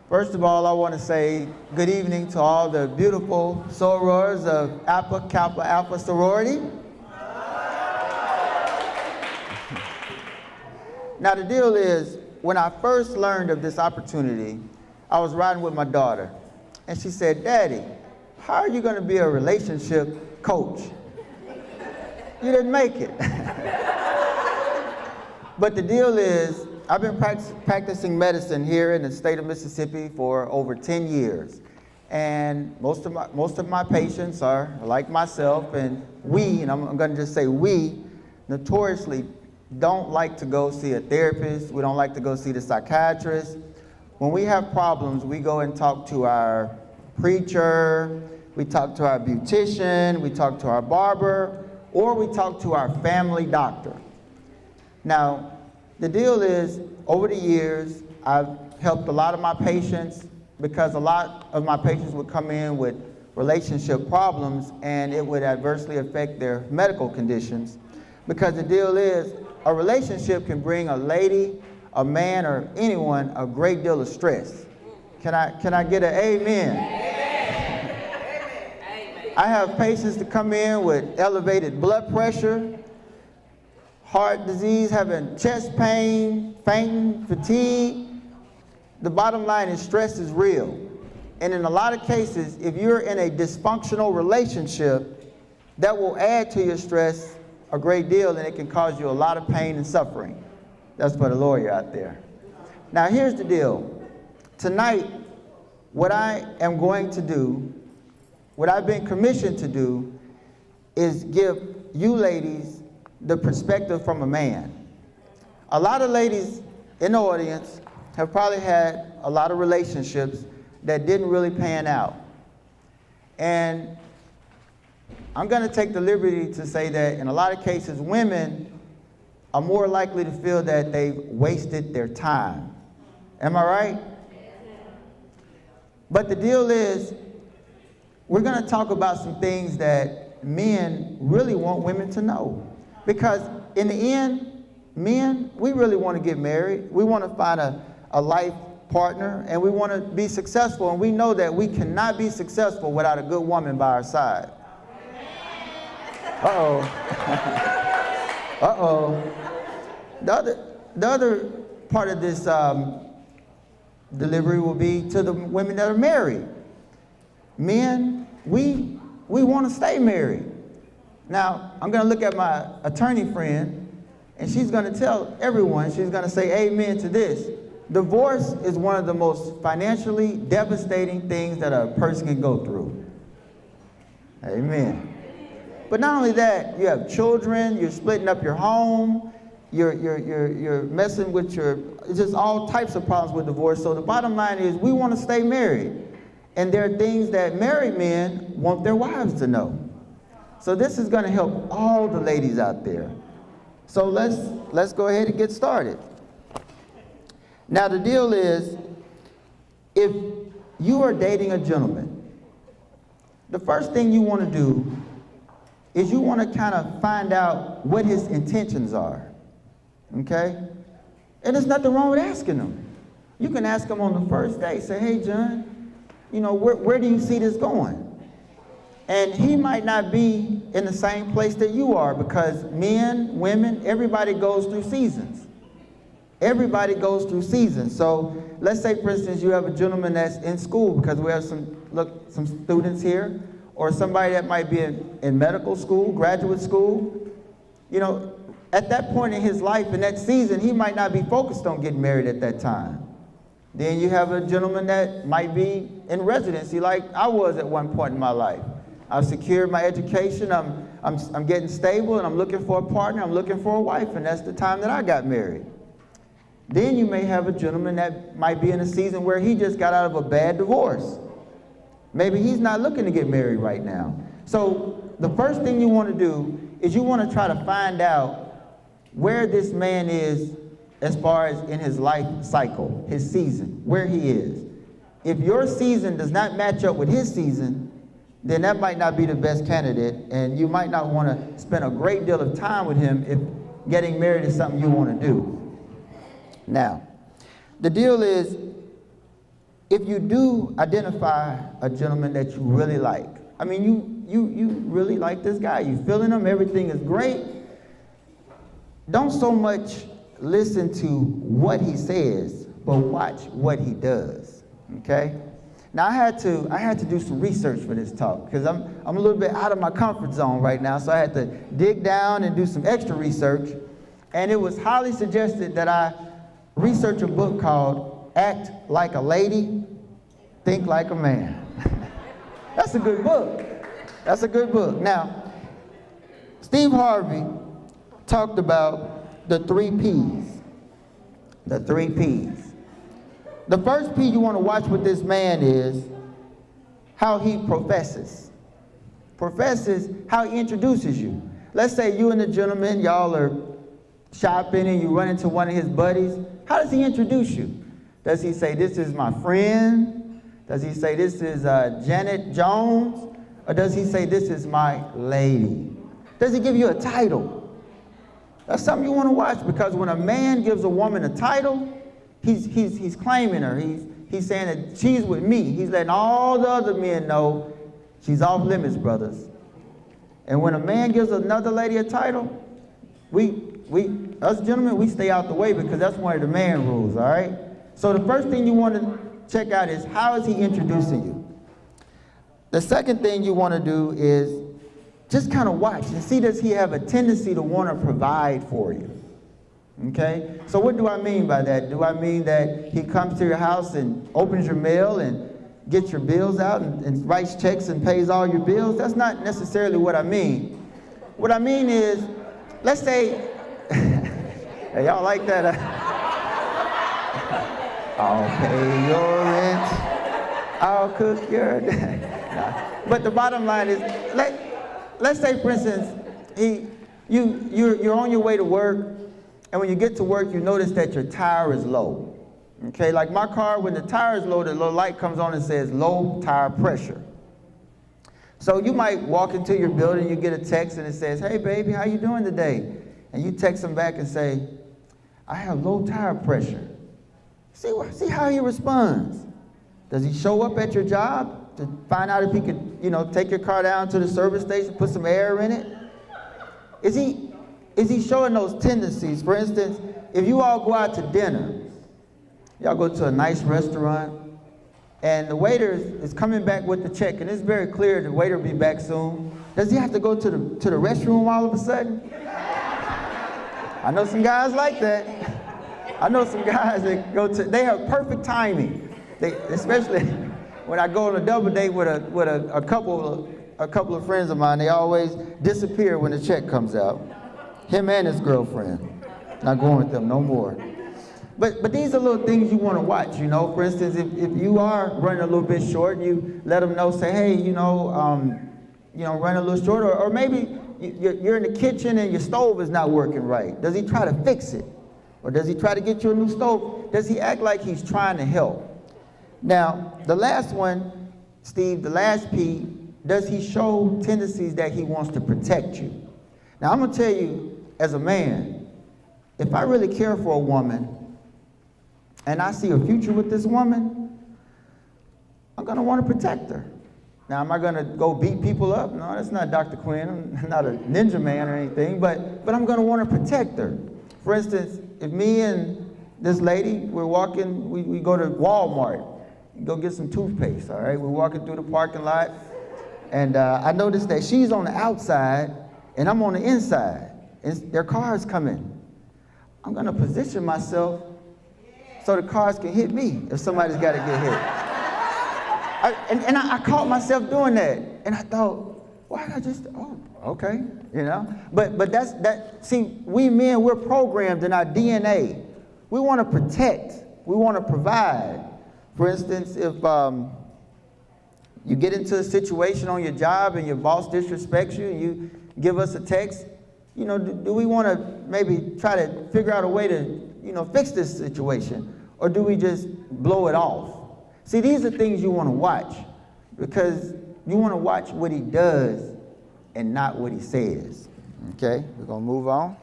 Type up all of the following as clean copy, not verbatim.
First of all, I want to say good evening to all the beautiful sorors of Kappa Alpha Sorority. Now the deal is, when I first learned of this opportunity, I was riding with my daughter, and she said, "Daddy, how are you going to be a relationship coach? You didn't make it." But the deal is, I've been practicing medicine here in the state of Mississippi for over 10 years. And most of my patients are like myself, and I'm going to just say we, notoriously don't like to go see a therapist. We don't like to go see the psychiatrist. When we have problems, we go and talk to our preacher, we talk to our beautician, we talk to our barber, or we talk to our family doctor. Now, the deal is, over the years, I've helped a lot of my patients, because a lot of my patients would come in with relationship problems and it would adversely affect their medical conditions. Because the deal is, a relationship can bring a lady, a man, or anyone a great deal of stress. Can I get an amen? Amen. I have patients that come in with elevated blood pressure, heart disease, having chest pain, fainting, fatigue. The bottom line is stress is real. And in a lot of cases, if you're in a dysfunctional relationship, that will add to your stress a great deal, and it can cause you a lot of pain and suffering. That's for the lawyer out there. Now here's the deal. Tonight, what I am going to do, what I've been commissioned to do, is give you ladies the perspective from a man. A lot of ladies in the audience have probably had a lot of relationships that didn't really pan out. And I'm going to take the liberty to say that in a lot of cases, women are more likely to feel that they've wasted their time. Am I right? But the deal is, we're going to talk about some things that men really want women to know. Because in the end, men, we really want to get married. We want to find a life partner, and we want to be successful. And we know that we cannot be successful without a good woman by our side. Uh-oh. Uh-oh. The other part of this delivery will be to the women that are married. Men, we want to stay married. Now, I'm going to look at my attorney friend, and she's going to tell everyone, she's going to say amen to this. Divorce is one of the most financially devastating things that a person can go through. Amen. But not only that, you have children, you're splitting up your home, you're messing with just all types of problems with divorce. So the bottom line is, we want to stay married. And there are things that married men want their wives to know. So this is going to help all the ladies out there. So let's go ahead and get started. Now the deal is, if you are dating a gentleman, the first thing you want to do is you want to kind of find out what his intentions are, okay? And there's nothing wrong with asking him. You can ask him on the first day, say, "Hey, John, you know, where do you see this going?" And he might not be in the same place that you are, because men, women, everybody goes through seasons. Everybody goes through seasons. So let's say, for instance, you have a gentleman that's in school, because we have some students here, or somebody that might be in medical school, graduate school. You know, at that point in his life, in that season, he might not be focused on getting married at that time. Then you have a gentleman that might be in residency, like I was at one point in my life. I've secured my education, I'm getting stable, and I'm looking for a partner, I'm looking for a wife, and that's the time that I got married. Then you may have a gentleman that might be in a season where he just got out of a bad divorce. Maybe he's not looking to get married right now. So the first thing you want to do is you want to try to find out where this man is as far as in his life cycle, his season, where he is. If your season does not match up with his season, then that might not be the best candidate, and you might not want to spend a great deal of time with him if getting married is something you want to do. Now, the deal is, if you do identify a gentleman that you really like, I mean, you really like this guy, you feeling him, everything is great, don't so much listen to what he says, but watch what he does, okay? Now I had to do some research for this talk because I'm a little bit out of my comfort zone right now, so I had to dig down and do some extra research, and it was highly suggested that I research a book called Act Like a Lady, Think Like a Man. That's a good book. That's a good book. Now, Steve Harvey talked about the 3 P's. The 3 P's. The first P you want to watch with this man is how he professes. Professes, how he introduces you. Let's say you and the gentleman, y'all are shopping and you run into one of his buddies. How does he introduce you? Does he say, this is my friend? Does he say, this is Janet Jones? Or does he say, this is my lady? Does he give you a title? That's something you want to watch, because when a man gives a woman a title, he's claiming her. He's saying that she's with me. He's letting all the other men know she's off limits, brothers. And when a man gives another lady a title, us gentlemen, we stay out the way, because that's one of the man rules, all right? So the first thing you want to check out is, how is he introducing you? The second thing you want to do is just kind of watch and see, does he have a tendency to want to provide for you? Okay? So what do I mean by that? Do I mean that he comes to your house and opens your mail and gets your bills out and writes checks and pays all your bills? That's not necessarily what I mean. What I mean is, let's say, hey, y'all like that? I'll pay your rent, I'll cook your dinner. But the bottom line is, let's say, for instance, you're on your way to work, and when you get to work, you notice that your tire is low. Okay, like my car, when the tire is low, the little light comes on and says low tire pressure. So you might walk into your building, you get a text, and it says, hey baby, how you doing today? And you text him back and say, I have low tire pressure. See how he responds. Does he show up at your job to find out if he could, take your car down to the service station, put some air in it? Is he showing those tendencies? For instance, if you all go out to dinner, y'all go to a nice restaurant, and the waiter is coming back with the check, and it's very clear the waiter will be back soon. Does he have to go to the restroom all of a sudden? I know some guys like that. I know some guys that they have perfect timing. Especially when I go on a double date with a couple of friends of mine, they always disappear when the check comes out. Him and his girlfriend. Not going with them no more. But these are little things you want to watch, For instance, if you are running a little bit short, you let them know, say, hey, running a little short, or maybe you're in the kitchen and your stove is not working right. Does he try to fix it? Or does he try to get you a new stove? Does he act like he's trying to help? Now, the last one, Steve, the last P, does he show tendencies that he wants to protect you? Now, I'm going to tell you, as a man, if I really care for a woman and I see a future with this woman, I'm going to want to protect her. Now, am I going to go beat people up? No, that's not Dr. Quinn. I'm not a ninja man or anything, but I'm going to want to protect her. For instance, if me and this lady, we're walking, we go to Walmart, go get some toothpaste, all right? We're walking through the parking lot, and I noticed that she's on the outside, and I'm on the inside, and their car's coming. I'm gonna position myself so the cars can hit me if somebody's gotta get hit. I caught myself doing that, and I thought, why did I just, okay, But see, we men, we're programmed in our DNA. We wanna protect, we wanna provide. For instance, if you get into a situation on your job and your boss disrespects you and you give us a text, do we want to maybe try to figure out a way to, fix this situation? Or do we just blow it off? See, these are things you want to watch, because you want to watch what he does and not what he says. Okay, we're going to move on.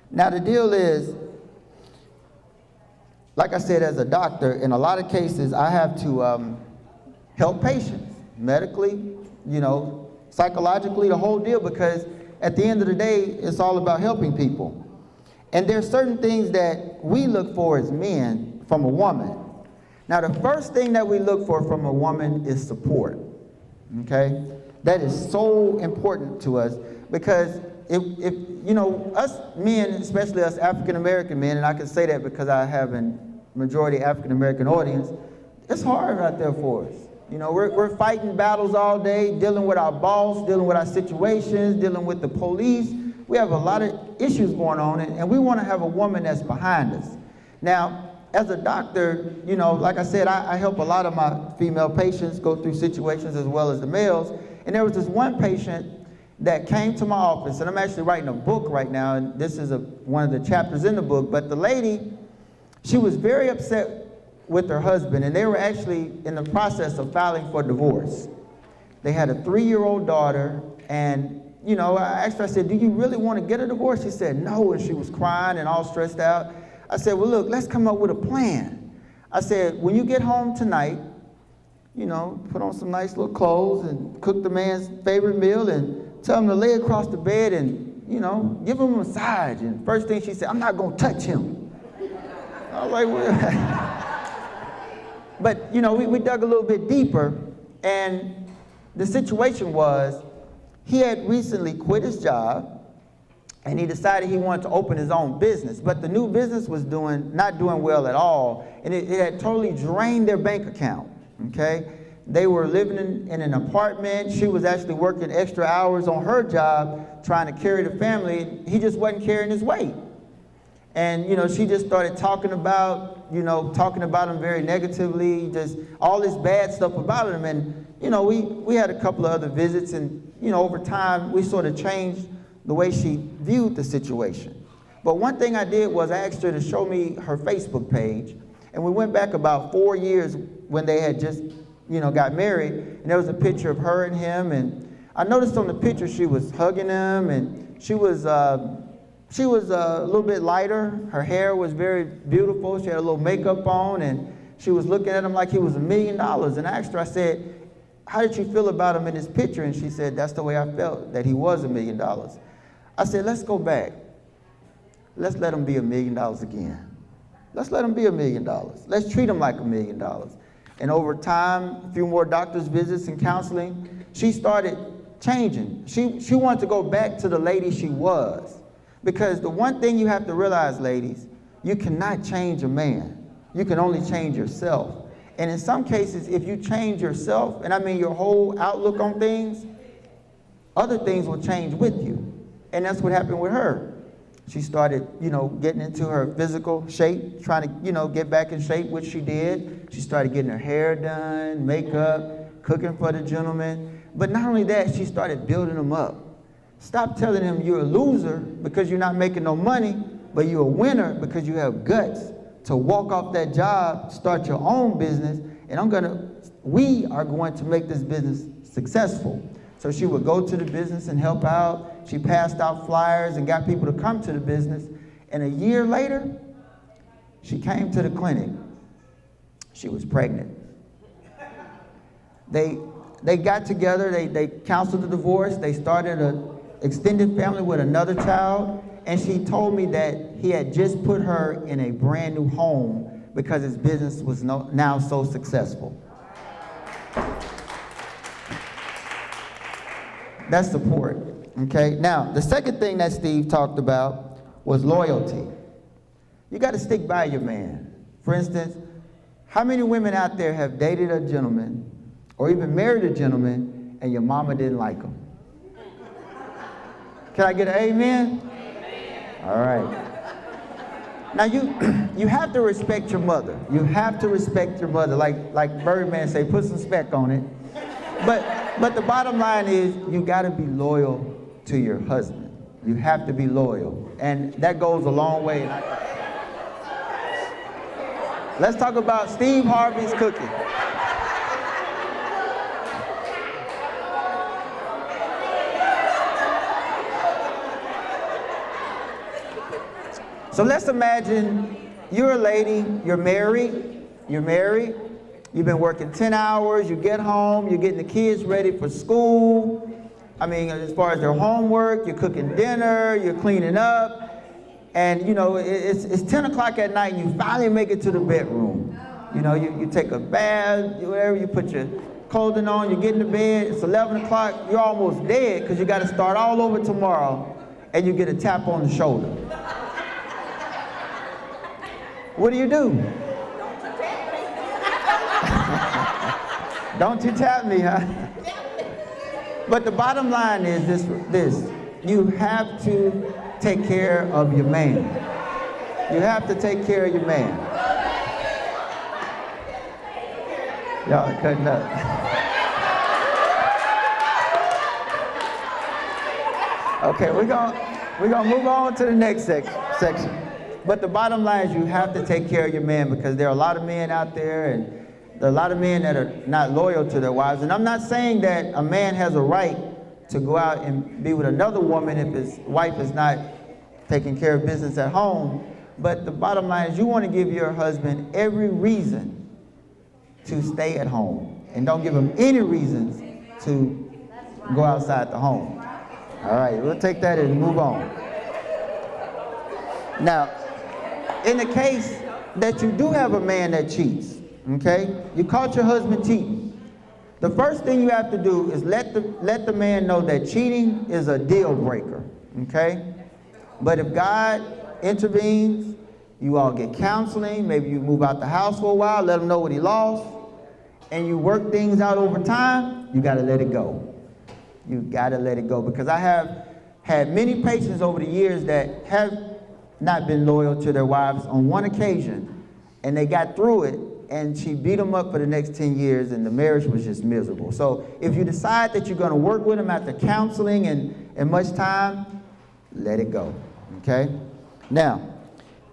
Now, the deal is, like I said, as a doctor, in a lot of cases, I have to help patients medically, psychologically, the whole deal, because at the end of the day, it's all about helping people. And there's certain things that we look for as men from a woman. Now, the first thing that we look for from a woman is support, okay? That is so important to us, because if us men, especially us African-American men, and I can say that because I have a majority African-American audience, it's hard out there for us. We're fighting battles all day, dealing with our boss, dealing with our situations, dealing with the police. We have a lot of issues going on, and we want to have a woman that's behind us. Now, as a doctor, like I said, I help a lot of my female patients go through situations as well as the males. And there was this one patient that came to my office, and I'm actually writing a book right now, and this is one of the chapters in the book. But the lady, she was very upset with her husband, and they were actually in the process of filing for divorce. They had a 3-year-old daughter, and I asked her, I said, do you really want to get a divorce? She said, no, and she was crying and all stressed out. I said, well, look, let's come up with a plan. I said, when you get home tonight, put on some nice little clothes and cook the man's favorite meal and tell him to lay across the bed and, give him a massage. And first thing she said, I'm not going to touch him. I was like, well. But, we dug a little bit deeper, and the situation was, he had recently quit his job, and he decided he wanted to open his own business. But the new business was not doing well at all, and it had totally drained their bank account, okay? They were living in an apartment. She was actually working extra hours on her job trying to carry the family. He just wasn't carrying his weight. And, she just started talking about him very negatively, just all this bad stuff about him. And, we had a couple of other visits, and, over time, we sort of changed the way she viewed the situation. But one thing I did was I asked her to show me her Facebook page, and we went back about 4 years when they had just, got married, and there was a picture of her and him, and I noticed on the picture she was hugging him, and she was a little bit lighter. Her hair was very beautiful. She had a little makeup on, and she was looking at him like he was $1 million. And I asked her, I said, how did you feel about him in this picture? And she said, that's the way I felt, that he was $1 million. I said, let's go back. Let's let him be $1 million again. Let's let him be $1 million. Let's treat him like $1 million. And over time, a few more doctor's visits and counseling, she started changing. She wanted to go back to the lady she was. Because the one thing you have to realize, ladies, you cannot change a man. You can only change yourself. And in some cases, if you change yourself, and I mean your whole outlook on things, other things will change with you. And that's what happened with her. She started, getting into her physical shape, trying to, get back in shape, which she did. She started getting her hair done, makeup, cooking for the gentleman. But not only that, she started building him up. Stop telling him you're a loser because you're not making no money, but you're a winner because you have guts to walk off that job, start your own business, and we are going to make this business successful. So she would go to the business and help out. She passed out flyers and got people to come to the business. And a year later, she came to the clinic. She was pregnant. They got together, they counseled the divorce, they started an extended family with another child, and she told me that he had just put her in a brand new home because his business was now so successful. That's support, okay? Now, the second thing that Steve talked about was loyalty. You got to stick by your man. For instance, how many women out there have dated a gentleman or even married a gentleman and your mama didn't like him? Can I get an amen? Amen. All right. Now, you have to respect your mother. You have to respect your mother. Like Birdman say, put some spec on it. But the bottom line is you got to be loyal to your husband. You have to be loyal. And that goes a long way. Let's talk about Steve Harvey's cooking. So let's imagine you're a lady, you're married, you've been working 10 hours, you get home, you're getting the kids ready for school. I mean, as far as their homework, you're cooking dinner, you're cleaning up, and you know, it's 10 o'clock at night and you finally make it to the bedroom. You know, you take a bath, whatever, you put your clothing on, you get in the bed, it's 11 o'clock, you're almost dead because you got to start all over tomorrow, and you get a tap on the shoulder. What do you do? Don't you tap me, huh? But the bottom line is this. You have to take care of your man. You have to take care of your man. Y'all are cutting up. Okay, we're gonna move on to the next section. But the bottom line is you have to take care of your man, because there are a lot of men out there, and there are a lot of men that are not loyal to their wives. And I'm not saying that a man has a right to go out and be with another woman if his wife is not taking care of business at home. But the bottom line is you want to give your husband every reason to stay at home, and don't give him any reasons to go outside the home. All right, we'll take that and move on. Now, in the case that you do have a man that cheats, okay, you caught your husband cheating, the first thing you have to do is let the man know that cheating is a deal breaker, okay? But if God intervenes, you all get counseling, maybe you move out the house for a while, let him know what he lost, and you work things out over time, you gotta let it go. You gotta let it go, because I have had many patients over the years that have not been loyal to their wives on one occasion, and they got through it, and she beat them up for the next 10 years, and the marriage was just miserable. So if you decide that you're gonna work with them after counseling and much time, let it go, okay? Now,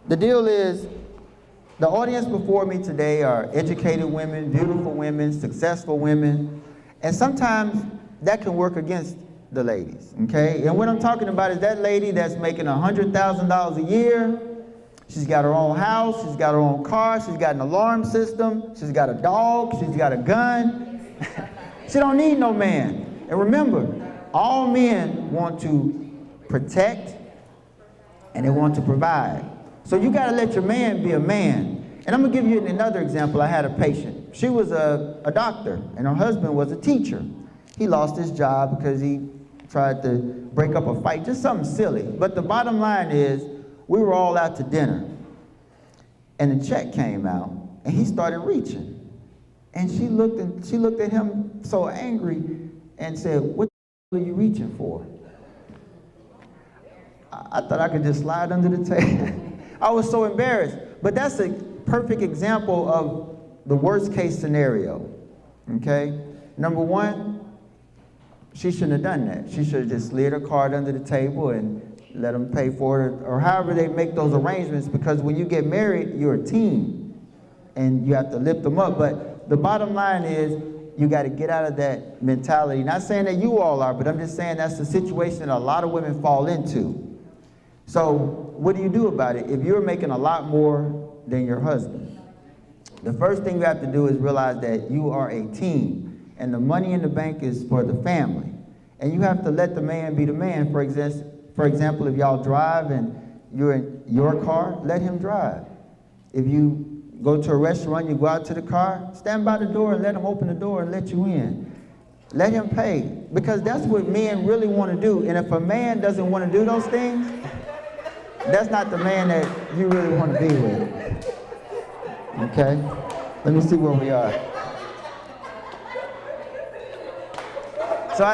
the deal is, the audience before me today are educated women, beautiful women, successful women, and sometimes that can work against the ladies, okay? And what I'm talking about is that lady that's making $100,000 a year. She's got her own house, she's got her own car, she's got an alarm system, she's got a dog, she's got a gun. She don't need no man. And remember, all men want to protect and they want to provide. So you gotta let your man be a man. And I'm gonna give you another example. I had a patient. She was a doctor and her husband was a teacher. He lost his job because he tried to break up a fight, just something silly. But the bottom line is, we were all out to dinner, and the check came out, and he started reaching. And she looked at him so angry and said, "What the hell are you reaching for?" I thought I could just slide under the table. I was so embarrassed. But that's a perfect example of the worst case scenario, okay? Number one, she shouldn't have done that. She should have just slid her card under the table and let them pay for it, or however they make those arrangements, because when you get married, you're a team, and you have to lift them up. But the bottom line is, you got to get out of that mentality. Not saying that you all are, but I'm just saying that's the situation that a lot of women fall into. So what do you do about it? If you're making a lot more than your husband, the first thing you have to do is realize that you are a team, and the money in the bank is for the family. And you have to let the man be the man. For example, if y'all drive and you're in your car, let him drive. If you go to a restaurant, you go out to the car, stand by the door and let him open the door and let you in. Let him pay, because that's what men really want to do. And if a man doesn't want to do those things, that's not the man that you really want to be with. Okay? Let me see where we are. So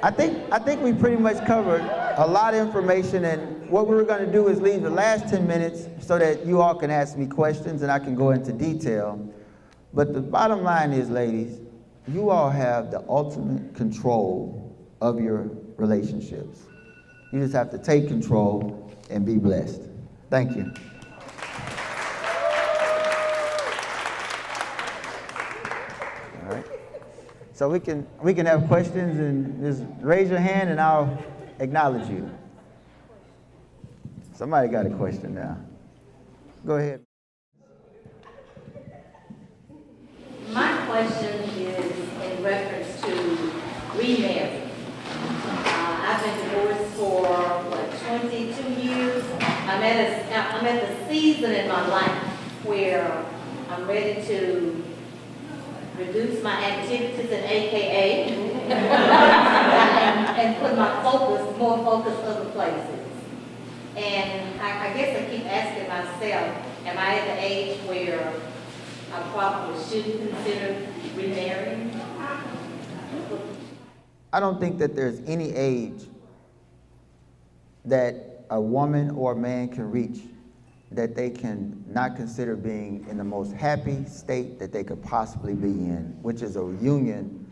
I think we pretty much covered a lot of information, and what we're going to do is leave the last 10 minutes so that you all can ask me questions and I can go into detail. But the bottom line is, ladies, you all have the ultimate control of your relationships. You just have to take control and be blessed. Thank you. All right. So we can have questions, and just raise your hand and I'll acknowledge you. Somebody got a question now. Go ahead. My question is in reference to remarrying. I've been divorced for, 22 years. I'm at the season in my life where I'm ready to reduce my activities in AKA and put my more focus other places. And I guess I keep asking myself, am I at the age where I probably should consider remarrying? I don't think that there's any age that a woman or a man can reach that they can not consider being in the most happy state that they could possibly be in, which is a union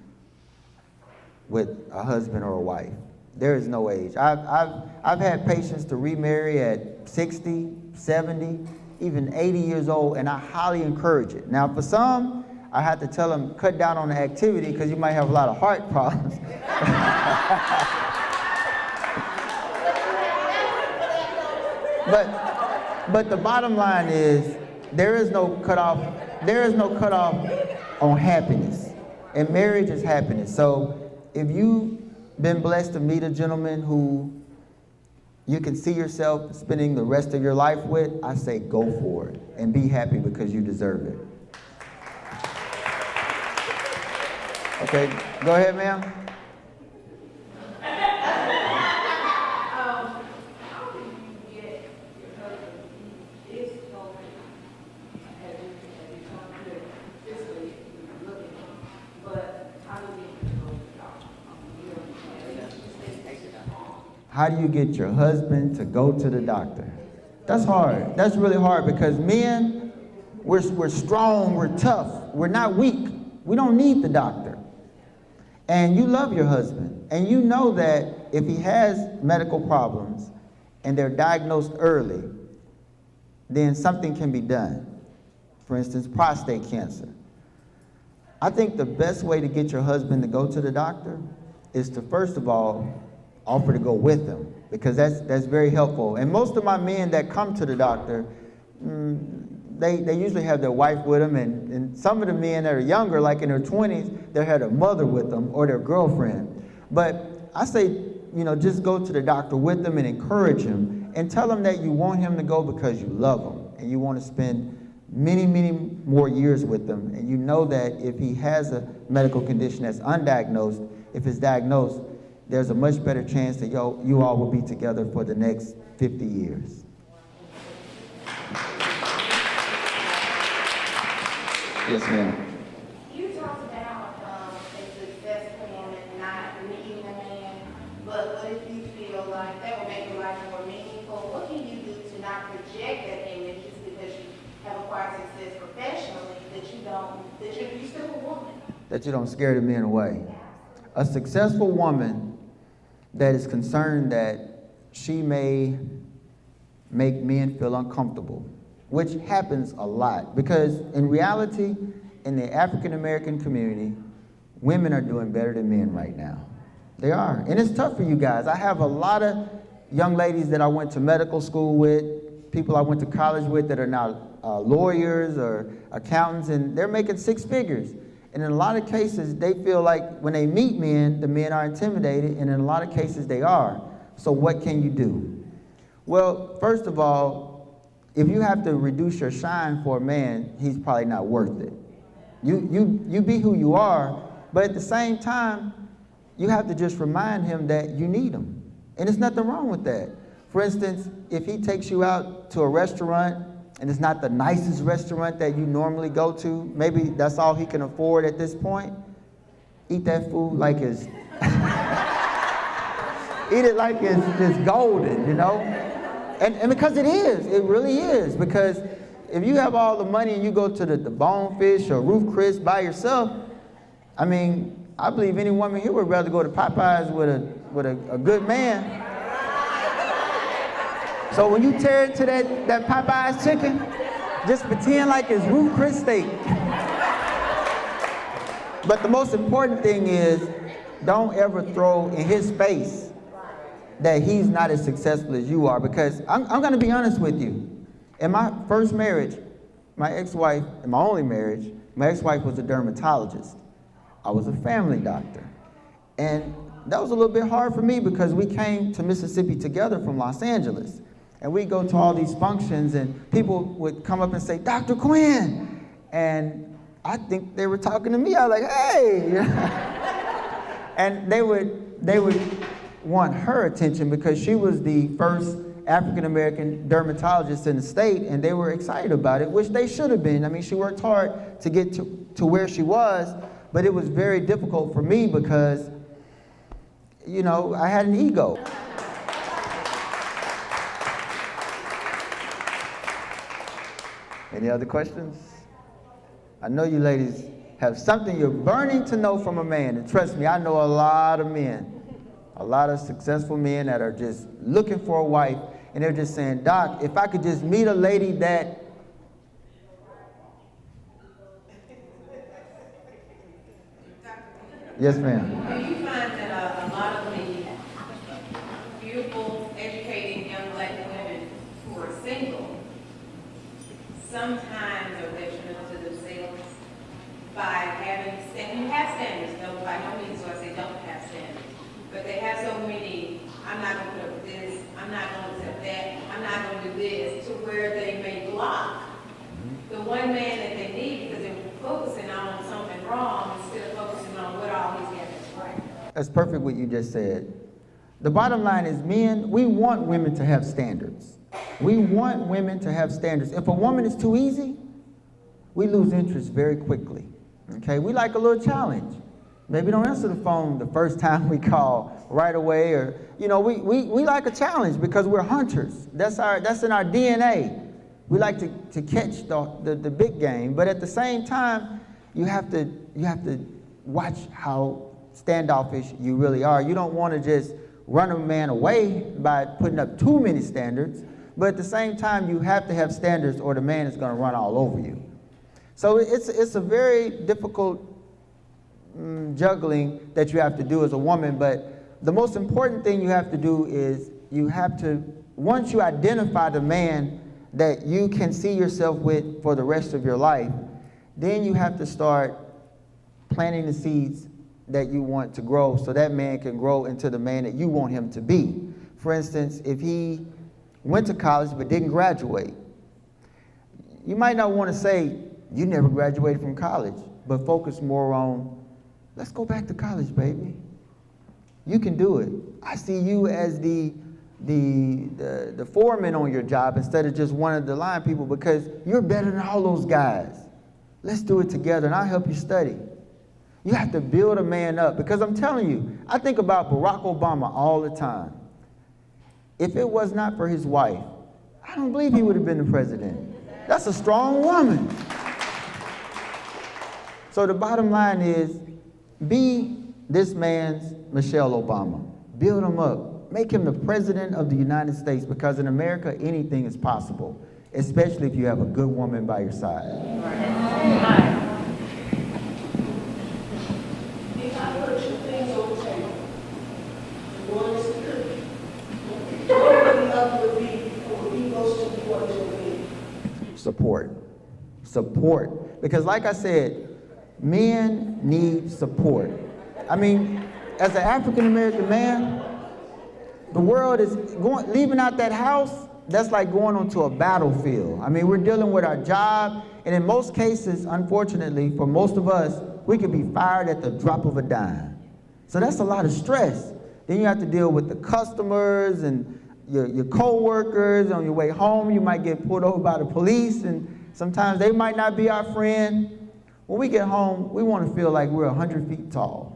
with a husband or a wife. There is no age. I've had patients to remarry at 60, 70, even 80 years old, and I highly encourage it. Now, for some, I have to tell them, cut down on the activity because you might have a lot of heart problems. But the bottom line is, there is no cutoff on happiness. And marriage is happiness. So if you've been blessed to meet a gentleman who you can see yourself spending the rest of your life with, I say go for it and be happy because you deserve it. Okay, go ahead, ma'am. How do you get your husband to go to the doctor? That's hard. That's really hard because men, we're strong, we're tough, we're not weak. We don't need the doctor. And you love your husband, and you know that if he has medical problems and they're diagnosed early, then something can be done. For instance, prostate cancer. I think the best way to get your husband to go to the doctor is to, first of all, offer to go with them, because that's very helpful. And most of my men that come to the doctor, they usually have their wife with them, and some of the men that are younger, like in their 20s, they have their mother with them or their girlfriend. But I say, just go to the doctor with them and encourage him and tell him that you want him to go because you love him and you want to spend many, many more years with them. And you know that if he has a medical condition that's undiagnosed, if it's diagnosed, there's a much better chance that you all will be together for the next 50 years. Yes, ma'am. You talked about a successful woman not needing a man, but what if you feel like that will make your life more meaningful? What can you do to not project that image just because you have acquired success professionally that you're still a woman? That you don't scare the men away. A successful woman that is concerned that she may make men feel uncomfortable, which happens a lot, because in reality, in the African American community, women are doing better than men right now. They are, and it's tough for you guys. I have a lot of young ladies that I went to medical school with, people I went to college with that are now lawyers or accountants, and they're making six figures. And in a lot of cases, they feel like when they meet men, the men are intimidated, and in a lot of cases they are. So what can you do? Well, first of all, if you have to reduce your shine for a man, he's probably not worth it. You be who you are, but at the same time, you have to just remind him that you need him. And there's nothing wrong with that. For instance, if he takes you out to a restaurant and it's not the nicest restaurant that you normally go to, maybe that's all he can afford at this point, eat that food like it's, eat it like it's just golden, And because it is, it really is, because if you have all the money and you go to the Bonefish or Roof Chris by yourself, I believe any woman here would rather go to Popeyes with a good man. So when you tear into that Popeyes chicken, just pretend like it's Roof Chris steak. But the most important thing is, don't ever throw in his face that he's not as successful as you are, because I'm going to be honest with you. In my first marriage, my ex-wife, in my only marriage, my ex-wife was a dermatologist. I was a family doctor. And that was a little bit hard for me because we came to Mississippi together from Los Angeles. And we'd go to all these functions and people would come up and say, Dr. Quinn. And I think they were talking to me. I was like, hey. And they would want her attention because she was the first African-American dermatologist in the state, and they were excited about it, which they should have been. I mean, she worked hard to get to where she was, but it was very difficult for me because, you know, I had an ego. Any other questions? I know you ladies have something you're burning to know from a man, and trust me, I know a lot of men. A lot of successful men that are just looking for a wife, and they're just saying, Doc, if I could just meet a lady that... Yes, ma'am. Do you find that a lot of the beautiful, educated young black women who are single sometimes are detrimental to themselves by having, and you have standards, though by no means do I say don't have standards, but they have so many, I'm not going to put up with this, I'm not going to accept that, I'm not going to do this, to where they may block the one man that they need because they're focusing on something wrong instead of focusing on what all he's got that's right. That's perfect what you just said. The bottom line is, men, we want women to have standards. We want women to have standards. If a woman is too easy, we lose interest very quickly. Okay, we like a little challenge. Maybe don't answer the phone the first time we call right away, or, you know, we like a challenge because we're hunters. That's in our DNA. We like to catch the big game, but at the same time, you have to watch how standoffish you really are. You don't want to just run a man away by putting up too many standards, but at the same time, you have to have standards or the man is going to run all over you. So it's a very difficult juggling that you have to do as a woman, but the most important thing you have to do is you have to, once you identify the man that you can see yourself with for the rest of your life, then you have to start planting the seeds that you want to grow so that man can grow into the man that you want him to be. For instance, if he went to college but didn't graduate, you might not want to say, you never graduated from college, but focus more on, let's go back to college, baby. You can do it. I see you as the foreman on your job instead of just one of the line people because you're better than all those guys. Let's do it together and I'll help you study. You have to build a man up because I'm telling you, I think about Barack Obama all the time. If it was not for his wife, I don't believe he would have been the president. That's a strong woman. So the bottom line is, be this man's Michelle Obama. Build him up. Make him the president of the United States because in America, anything is possible, especially if you have a good woman by your side. If I put two things on the table, one is security. The other would be most important to me. Support. Support. Because like I said, men need support. I mean, as an African-American man, the world is leaving out that house, that's like going onto a battlefield. I mean, we're dealing with our job, and in most cases, unfortunately, for most of us, we could be fired at the drop of a dime. So that's a lot of stress. Then you have to deal with the customers and your co-workers. On your way home, you might get pulled over by the police, and sometimes they might not be our friend. When we get home, we want to feel like we're 100 feet tall.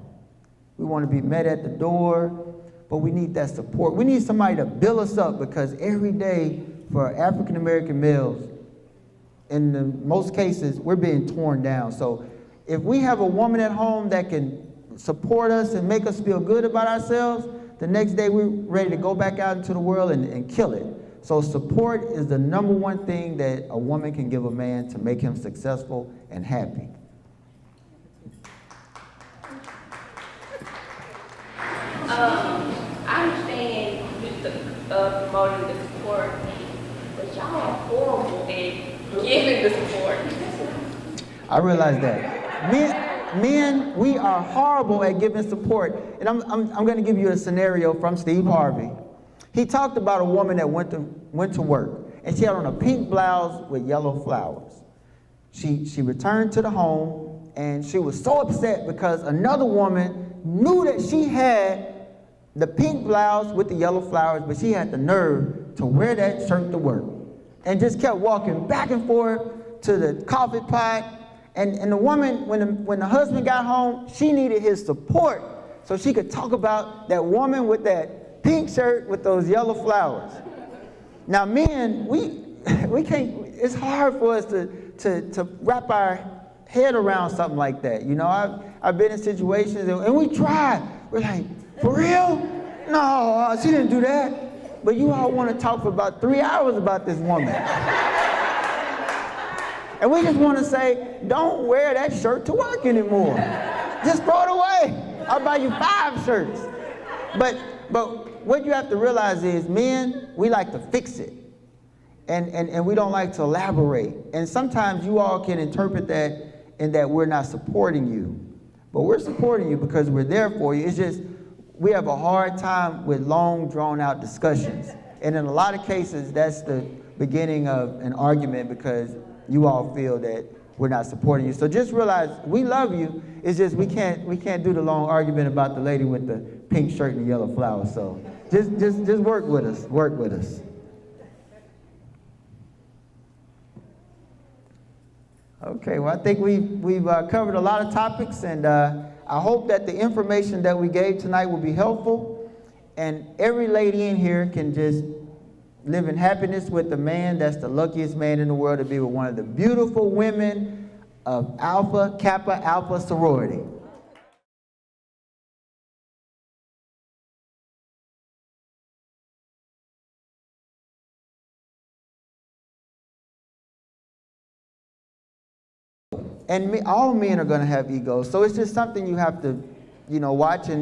We want to be met at the door, but we need that support. We need somebody to build us up because every day for African-American males, in most cases, we're being torn down. So if we have a woman at home that can support us and make us feel good about ourselves, the next day we're ready to go back out into the world and kill it. So support is the number one thing that a woman can give a man to make him successful and happy. I understand with the promoting the support, but y'all are horrible at giving the support. I realize that. Men, we are horrible at giving support. And I'm going to give you a scenario from Steve Harvey. He talked about a woman that went to work, and she had on a pink blouse with yellow flowers. She returned to the home, and she was so upset because another woman knew that she had the pink blouse with the yellow flowers, but she had the nerve to wear that shirt to work, and just kept walking back and forth to the coffee pot. And the woman, when the husband got home, she needed his support so she could talk about that woman with that pink shirt with those yellow flowers. Now, men, we can't. It's hard for us to wrap our head around something like that. You know, I've been in situations and we try. We're like, for real? No, she didn't do that. But you all want to talk for about 3 hours about this woman. And we just want to say, don't wear that shirt to work anymore. Just throw it away. I'll buy you 5 shirts. But what you have to realize is, men, we like to fix it. And we don't like to elaborate. And sometimes you all can interpret that in that we're not supporting you. But we're supporting you because we're there for you. It's just, we have a hard time with long, drawn-out discussions. And in a lot of cases, that's the beginning of an argument because you all feel that we're not supporting you. So just realize we love you. It's just we can't do the long argument about the lady with the pink shirt and the yellow flowers. So just work with us. Work with us. Okay, well, I think we've covered a lot of topics, and I hope that the information that we gave tonight will be helpful, and every lady in here can just live in happiness with the man that's the luckiest man in the world to be with one of the beautiful women of Alpha, Kappa, Alpha Sorority. And all men are going to have egos, so it's just something you have to, watch and